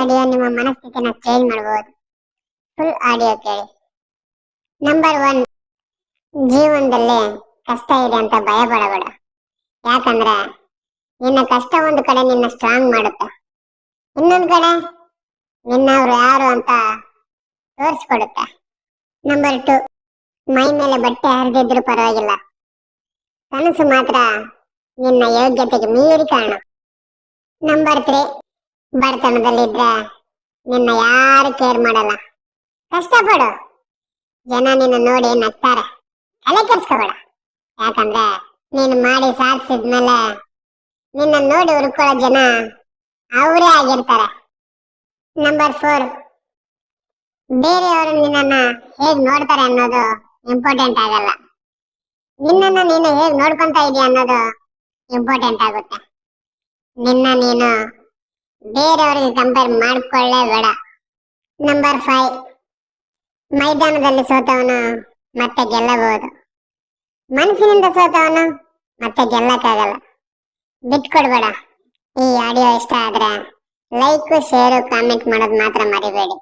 Audio ನಿಮ್ಮ ಮನಸ್ಥಿತಿನ change ಮಾಡಬಹುದು. Full audio ಕೇಳಿ. ನಂಬರ್ 1, ಜೀವನದಲ್ಲಿ ಕಷ್ಟ ಇದೆ ಅಂತ ಭಯ ಪಡಬೇಡ. ಯಾಕಂದ್ರೆ ನಿನ್ನ ಕಷ್ಟ ಒಂದು ಕಡೆ ನಿನ್ನ ಸ್ಟ್ರಾಂಗ್ ಮಾಡುತ್ತೆ, ಇನ್ನೊಂದು ಕಡೆ ನಿನ್ನವ್ರು ಯಾರು ಅಂತ ತೋರಿಸ್ಕೊಡುತ್ತೆ. ನಂಬರ್ 2, ಮೈ ಮೇಲೆ ಬಟ್ಟೆ ಹರಿದಿದ್ರು ಪರವಾಗಿಲ್ಲ, ಕನಸು ಮಾತ್ರ ನಿನ್ನ ಯೋಗ್ಯತೆಗೆ ಮೀರಿ ಕಾಣು. ನಂಬರ್ 3, ಬಡತನದಲ್ಲಿದ್ರೆ ನಿನ್ನ ಯಾರು ಕೇರ್ ಮಾಡಲ್ಲ. ಕಷ್ಟಪಡು, ಜನ ನಿನ್ನ ನೋಡಿ ನಗ್ತಾರೆ, ತಲೆ ಕೆಡ್ಸ್ಕೋಬೇಡ. ಯಾಕಂದ್ರೆ ನೀನು ಮಾಡಿ ಸಾಧಿಸಿದ್ಮೇಲೆ ನಿನ್ನ ನೋಡಿ ಹುಡ್ಕೊಳ್ಳೋ ಜನ ಅವರೇ ಆಗಿರ್ತಾರೆ. ನಂಬರ್ 4, ಬೇರೆಯವರು ನಿನ್ನನ್ನ ಹೇಗ್ ನೋಡ್ತಾರೆ ಅನ್ನೋದು ಇಂಪಾರ್ಟೆಂಟ್ ಆಗಲ್ಲ, ನಿನ್ನನ್ನ ನೀನು ಹೇಗ್ ನೋಡ್ಕೊಂತ ಇದೀಯ ಅನ್ನೋದು ಇಂಪಾರ್ಟೆಂಟ್ ಆಗುತ್ತೆ. ನಿನ್ನ ನೀನು ಬೇರೆಯವರಿಗೆ ಕಂಪೇರ್ ಮಾಡ್ಕೊಳ್ಳೇ ಬೇಡ. ನಂಬರ್ 5, ಮೈದಾನದಲ್ಲಿ ಸೋತವನು ಮತ್ತೆ ಗೆಲ್ಲಬಹುದು, ಮನಸ್ಸಿನಿಂದ ಸೋತವನು ಮತ್ತೆ ಗೆಲ್ಲಕ್ಕಾಗಲ್ಲ. ಬಿಟ್ಕೊಡ್ಬೇಡ. ಈ ಆಡಿಯೋ ಇಷ್ಟ ಆದ್ರೆ ಲೈಕ್, ಶೇರು, ಕಾಮೆಂಟ್ ಮಾಡೋದು ಮಾತ್ರ ಮರಿಬೇಡಿ.